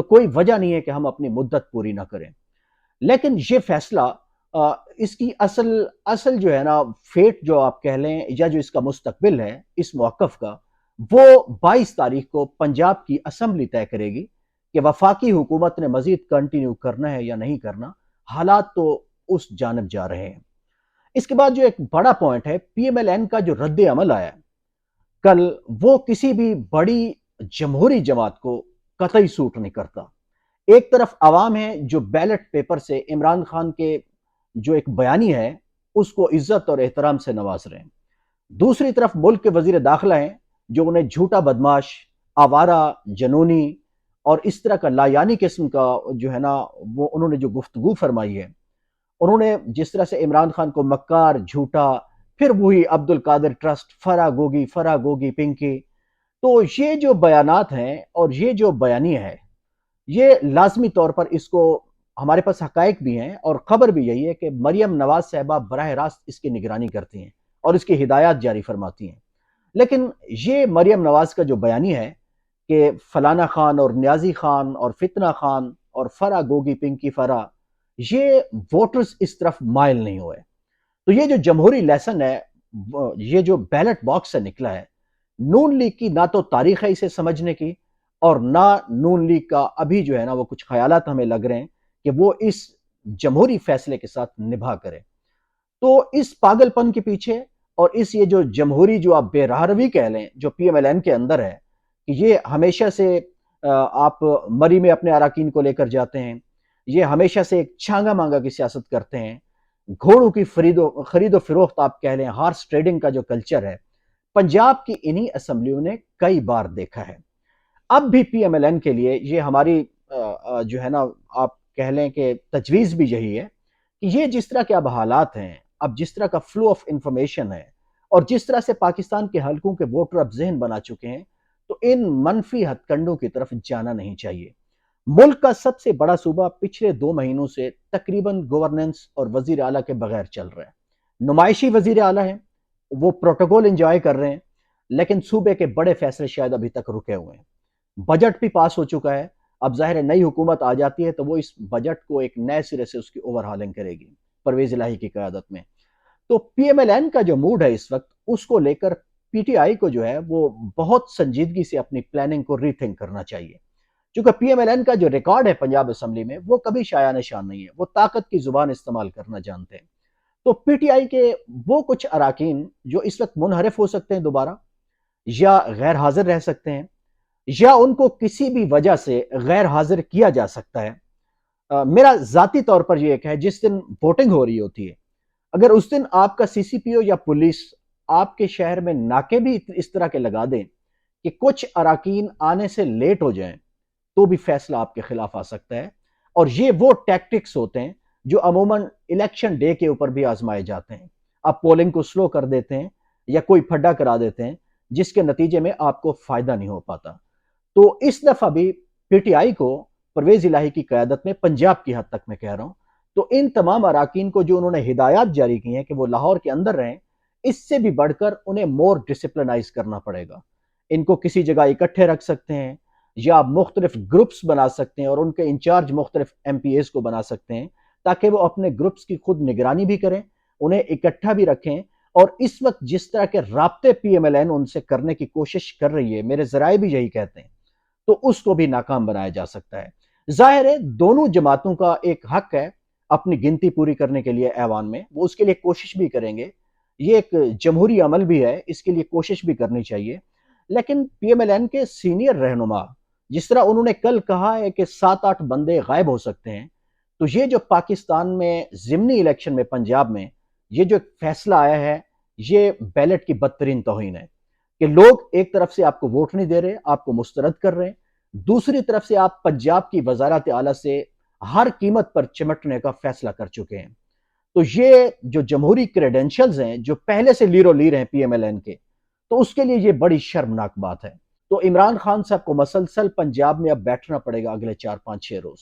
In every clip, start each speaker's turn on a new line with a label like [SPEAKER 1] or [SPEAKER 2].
[SPEAKER 1] تو کوئی وجہ نہیں ہے کہ ہم اپنی مدت پوری نہ کریں۔ لیکن یہ فیصلہ اس کی اصل جو ہے نا فیٹ جو آپ کہہ لیں یا جو اس کا مستقبل ہے اس موقف کا، وہ 22 تاریخ کو پنجاب کی اسمبلی طے کرے گی کہ وفاقی حکومت نے مزید کنٹینیو کرنا ہے یا نہیں کرنا۔ حالات تو اس جانب جا رہے ہیں۔ اس کے بعد جو ایک بڑا پوائنٹ ہے، پی ایم ایل این کا جو رد عمل آیا کل، وہ کسی بھی بڑی جمہوری جماعت کو قطعی سوٹ نہیں کرتا۔ ایک طرف عوام ہے جو بیلٹ پیپر سے عمران خان کے جو ایک بیانی ہے اس کو عزت اور احترام سے نواز رہے ہیں، دوسری طرف ملک کے وزیر داخلہ ہیں جو انہیں جھوٹا بدماش، آوارہ، جنونی اور اس طرح کا لایانی قسم کا جو ہے نا وہ انہوں نے جو گفتگو فرمائی ہے، انہوں نے جس طرح سے عمران خان کو مکار، جھوٹا، پھر وہی عبد القادر ٹرسٹ، فرا گوگی پنکی، تو یہ جو بیانات ہیں اور یہ جو بیانیہ ہے، یہ لازمی طور پر اس کو ہمارے پاس حقائق بھی ہیں اور خبر بھی یہی ہے کہ مریم نواز صاحبہ براہ راست اس کی نگرانی کرتی ہیں اور اس کی ہدایات جاری فرماتی ہیں۔ لیکن یہ مریم نواز کا جو بیانیہ ہے کہ فلانا خان اور نیازی خان اور فتنہ خان اور فرا گوگی پنکی فرا، یہ ووٹرز اس طرف مائل نہیں ہوئے۔ تو یہ جو جمہوری لیسن ہے، یہ جو بیلٹ باکس سے نکلا ہے، نون لیگ کی نہ تو تاریخ ہے اسے سمجھنے کی، اور نہ نون لیگ کا ابھی جو ہے نا وہ کچھ خیالات ہمیں لگ رہے ہیں کہ وہ اس جمہوری فیصلے کے ساتھ نبھا کرے۔ تو اس پاگل پن کے پیچھے اور اس یہ جو جمہوری جو آپ بے راہروی کہہ لیں جو پی ایم ایل این کے اندر ہے کہ یہ ہمیشہ سے آپ مری میں اپنے اراکین کو لے کر جاتے ہیں، یہ ہمیشہ سے ایک چھانگا مانگا کی سیاست کرتے ہیں، گھوڑوں کی خرید و فروخت آپ کہہ لیں، ہارس ٹریڈنگ کا جو کلچر ہے، پنجاب کی انہی اسمبلیوں نے کئی بار دیکھا ہے۔ اب بھی پی ایم ایل این کے لیے یہ ہماری جو ہے نا آپ کہہ لیں کہ تجویز بھی یہی ہے کہ یہ جس طرح کے اب حالات ہیں، اب جس طرح کا فلو آف انفارمیشن ہے اور جس طرح سے پاکستان کے حلقوں کے ووٹر اب ذہن بنا چکے ہیں، تو ان منفی ہتھ کنڈوں کی طرف جانا نہیں چاہیے۔ ملک کا سب سے بڑا صوبہ پچھلے 2 مہینوں سے تقریباً گورننس اور وزیر اعلیٰ کے بغیر چل رہا ہے۔ نمائشی وزیر اعلیٰ ہیں، وہ پروٹوکول انجوائے کر رہے ہیں، لیکن صوبے کے بڑے فیصلے شاید ابھی تک رکے ہوئے ہیں۔ بجٹ بھی پاس ہو چکا ہے، اب ظاہر ہے نئی حکومت آ جاتی ہے تو وہ اس بجٹ کو ایک نئے سرے سے اس کی اوور ہالنگ کرے گی پرویز الہی کی قیادت میں۔ تو پی ایم ایل این کا جو موڈ ہے اس وقت، اس کو لے کر پی ٹی آئی کو جو ہے وہ بہت سنجیدگی سے اپنی پلاننگ کو ری تھنک کرنا چاہیے، چونکہ پی ایم ایل این کا جو ریکارڈ ہے پنجاب اسمبلی میں وہ کبھی شایع نشان نہیں ہے، وہ طاقت کی زبان استعمال کرنا جانتے ہیں۔ تو پی ٹی آئی کے وہ کچھ اراکین جو اس وقت منحرف ہو سکتے ہیں دوبارہ، یا غیر حاضر رہ سکتے ہیں، یا ان کو کسی بھی وجہ سے غیر حاضر کیا جا سکتا ہے۔ میرا ذاتی طور پر یہ ایک ہے، جس دن ووٹنگ ہو رہی ہوتی ہے، اگر اس دن آپ کا سی سی پی او یا پولیس آپ کے شہر میں ناکے بھی اس طرح کے لگا دیں کہ کچھ اراکین آنے سے لیٹ ہو جائیں، تو بھی فیصلہ آپ کے خلاف آ سکتا ہے۔ اور یہ وہ ٹیکٹکس ہوتے ہیں جو عموماً الیکشن ڈے کے اوپر بھی آزمائے جاتے ہیں۔ آپ پولنگ کو سلو کر دیتے ہیں یا کوئی پھڈا کرا دیتے ہیں جس کے نتیجے میں آپ کو فائدہ نہیں ہو پاتا۔ تو اس دفعہ بھی پی ٹی آئی کو پرویز الہی کی قیادت میں پنجاب کی حد تک میں کہہ رہا ہوں، تو ان تمام اراکین کو جو انہوں نے ہدایات جاری کی ہیں کہ وہ لاہور کے اندر رہیں، اس سے بھی بڑھ کر انہیں مور ڈسپلنائز کرنا پڑے گا۔ ان کو کسی جگہ اکٹھے رکھ سکتے ہیں یا مختلف گروپس بنا سکتے ہیں اور ان کے انچارج مختلف ایم پی ایز کو بنا سکتے ہیں تاکہ وہ اپنے گروپس کی خود نگرانی بھی کریں، انہیں اکٹھا بھی رکھیں۔ اور اس وقت جس طرح کے رابطے پی ایم ایل این ان سے کرنے کی کوشش کر رہی ہے، میرے ذرائع بھی یہی کہتے ہیں، تو اس کو بھی ناکام بنایا جا سکتا ہے۔ ظاہر ہے دونوں جماعتوں کا ایک حق ہے اپنی گنتی پوری کرنے کے لیے ایوان میں، وہ اس کے لیے کوشش بھی کریں گے، یہ ایک جمہوری عمل بھی ہے، اس کے لیے کوشش بھی کرنی چاہیے۔ لیکن پی ایم ایل این کے سینئر رہنما جس طرح انہوں نے کل کہا ہے کہ 7-8 بندے غائب ہو سکتے ہیں، تو یہ جو پاکستان میں ضمنی الیکشن میں پنجاب میں یہ جو فیصلہ آیا ہے، یہ بیلٹ کی بدترین توہین ہے کہ لوگ ایک طرف سے آپ کو ووٹ نہیں دے رہے، آپ کو مسترد کر رہے ہیں، دوسری طرف سے آپ پنجاب کی وزارت اعلیٰ سے ہر قیمت پر چمٹنے کا فیصلہ کر چکے ہیں۔ تو یہ جو جمہوری کریڈینشلز ہیں جو پہلے سے لیر و لیر ہیں پی ایم ایل این کے، تو اس کے لیے یہ بڑی شرمناک بات ہے۔ تو عمران خان صاحب کو مسلسل پنجاب میں اب بیٹھنا پڑے گا اگلے 4-5-6 روز۔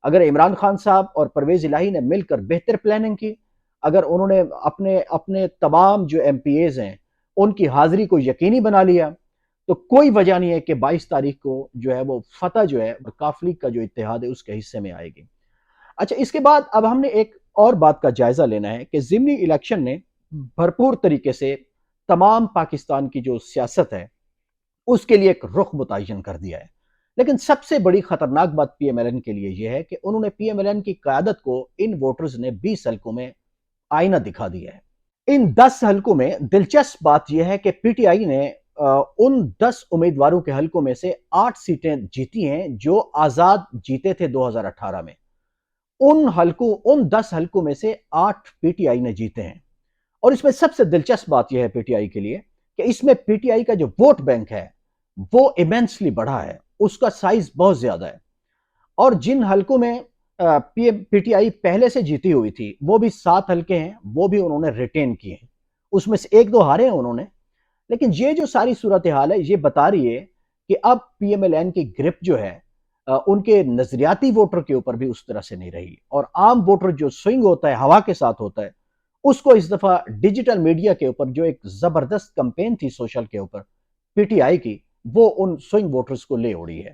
[SPEAKER 1] اگر عمران خان صاحب اور پرویز الہی نے مل کر بہتر پلاننگ کی، اگر انہوں نے اپنے تمام جو ایم پی ایز ہیں ان کی حاضری کو یقینی بنا لیا، تو کوئی وجہ نہیں ہے کہ 22 تاریخ کو جو ہے وہ فتح جو ہے کاف لیگ کا جو اتحاد ہے اس کے حصے میں آئے گی۔ اچھا، اس کے بعد اب ہم نے ایک اور بات کا جائزہ لینا ہے کہ ضمنی الیکشن نے بھرپور طریقے سے تمام پاکستان کی جو سیاست ہے اس کے لیے ایک رخ متعین کر دیا ہے، لیکن سب سے بڑی خطرناک بات پی ایم ایل این کے لیے یہ ہے کہ انہوں نے پی ایم ایل این کی قیادت کو ان ووٹرز نے 20 حلقوں میں آئینہ دکھا دیا ہے۔ ان 10 حلقوں میں دلچسپ بات یہ ہے کہ پی ٹی آئی نے ان 10 امیدواروں کے حلقوں میں سے 8 سیٹیں جیتی ہیں جو آزاد جیتے تھے 2018 میں۔ ان 10 حلقوں میں سے 8 پی ٹی آئی نے جیتے ہیں، اور اس میں سب سے دلچسپ بات یہ ہے پی ٹی آئی کے لیے کہ اس میں پی ٹی آئی کا جو ووٹ بینک ہے وہ ایمنسلی بڑھا ہے، اس کا سائز بہت زیادہ ہے، اور جن حلقوں میں پی ٹی آئی پہلے سے جیتی ہوئی تھی وہ بھی 7 حلقے ہیں، وہ بھی انہوں نے ریٹین کیے ہیں، اس میں سے 1-2 ہارے ہیں انہوں نے۔ لیکن یہ جو ساری صورتحال ہے یہ بتا رہی ہے کہ اب پی ایم ایل این کی گرپ جو ہے ان کے نظریاتی ووٹر کے اوپر بھی اس طرح سے نہیں رہی، اور عام ووٹر جو سوئنگ ہوتا ہے، ہوا کے ساتھ ہوتا ہے، اس کو اس دفعہ ڈیجیٹل میڈیا کے اوپر جو ایک زبردست کمپین تھی سوشل کے اوپر پی ٹی آئی کی، وہ ان سوئنگ ووٹرز کو لے اڑی ہے۔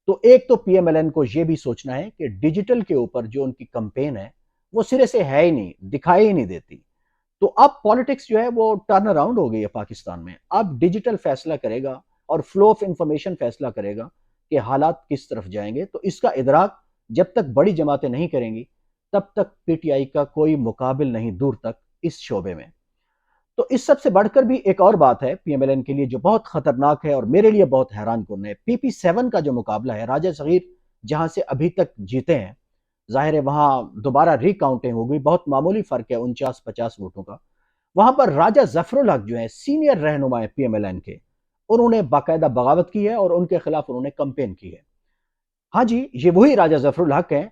[SPEAKER 1] تو ایک تو پی ایم ایل این کو یہ بھی سوچنا ہے کہ ڈیجیٹل کے اوپر جو ان کی کمپین ہے وہ سرے سے ہے ہی نہیں، دکھائی ہی نہیں دیتی۔ تو اب پالیٹکس جو ہے وہ ٹرن اراؤنڈ ہو گئی ہے پاکستان میں، اب ڈیجیٹل فیصلہ کرے گا اور فلو آف انفارمیشن فیصلہ کرے گا کہ حالات کس طرف جائیں گے۔ تو اس کا ادراک جب تک بڑی جماعتیں نہیں کریں گی تب تک پی ٹی آئی کا کوئی مقابل نہیں دور تک اس شعبے میں۔ تو اس سب سے بڑھ کر بھی ایک اور بات ہے پی ایم ایل این کے لیے جو بہت خطرناک ہے اور میرے لیے بہت حیران کن ہے، پی پی 7 کا جو مقابلہ ہے، راجہ صغیر جہاں سے ابھی تک جیتے ہیں، ظاہر ہے وہاں دوبارہ ری کاؤنٹنگ ہو گئی، بہت معمولی فرق ہے 49-50 ووٹوں کا۔ وہاں پر راجہ ظفر الحق جو ہیں سینئر رہنما پی ایم ایل این کے، انہوں نے باقاعدہ بغاوت کی ہے اور ان کے خلاف انہوں نے کمپین کی ہے۔ ہاں جی، یہ وہی راجہ ظفر الحق ہیں،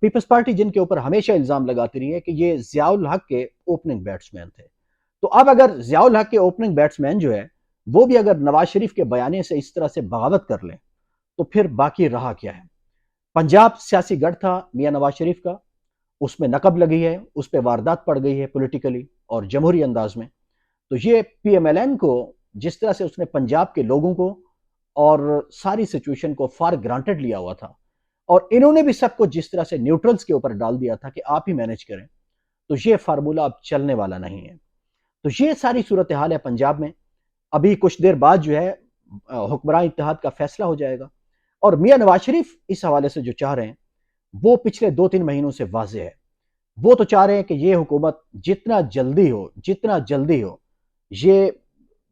[SPEAKER 1] پیپلز پارٹی جن کے اوپر ہمیشہ الزام لگاتی رہی ہے کہ یہ ضیاء الحق کے اوپننگ بیٹسمین تھے۔ تو اب اگر ضیاء الحق کے اوپننگ بیٹسمین جو ہے وہ بھی اگر نواز شریف کے بیانے سے اس طرح سے بغاوت کر لیں تو پھر باقی رہا کیا ہے؟ پنجاب سیاسی گڑھ تھا میاں نواز شریف کا، اس میں نقب لگی ہے، اس پہ واردات پڑ گئی ہے پولیٹیکلی اور جمہوری انداز میں۔ تو یہ پی ایم ایل این کو جس طرح سے اس نے پنجاب کے لوگوں کو اور ساری سچویشن کو فار گرانٹڈ لیا ہوا تھا، اور انہوں نے بھی سب کو جس طرح سے نیوٹرلز کے اوپر ڈال دیا تھا کہ آپ ہی مینج کریں، تو یہ فارمولہ اب چلنے والا نہیں ہے۔ تو یہ ساری صورتحال ہے پنجاب میں۔ ابھی کچھ دیر بعد جو ہے حکمران اتحاد کا فیصلہ ہو جائے گا، اور میاں نواز شریف اس حوالے سے جو چاہ رہے ہیں وہ پچھلے 2-3 مہینوں سے واضح ہے۔ وہ تو چاہ رہے ہیں کہ یہ حکومت جتنا جلدی ہو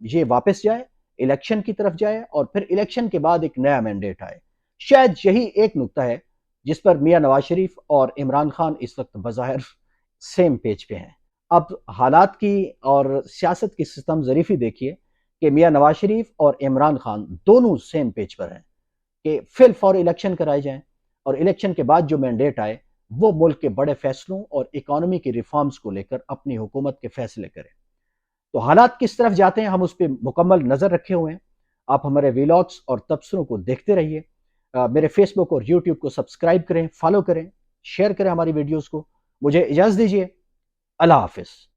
[SPEAKER 1] یہ واپس جائے، الیکشن کی طرف جائے، اور پھر الیکشن کے بعد ایک نیا مینڈیٹ آئے۔ شاید یہی ایک نقطہ ہے جس پر میاں نواز شریف اور عمران خان اس وقت بظاہر سیم پیج پہ ہیں۔ اب حالات کی اور سیاست کی ستم ظریفی دیکھیے کہ میاں نواز شریف اور عمران خان دونوں سیم پیج پر ہیں کہ فی الفور الیکشن کرائے جائیں، اور الیکشن کے بعد جو مینڈیٹ آئے وہ ملک کے بڑے فیصلوں اور اکانومی کی ریفارمز کو لے کر اپنی حکومت کے فیصلے کریں۔ تو حالات کس طرف جاتے ہیں ہم اس پہ مکمل نظر رکھے ہوئے ہیں۔ آپ ہمارے ویلاگز اور تبصروں کو دیکھتے رہیے، میرے فیس بک اور یوٹیوب کو سبسکرائب کریں، فالو کریں، شیئر کریں ہماری ویڈیوز کو۔ مجھے اجازت دیجیے، اللہ حافظ۔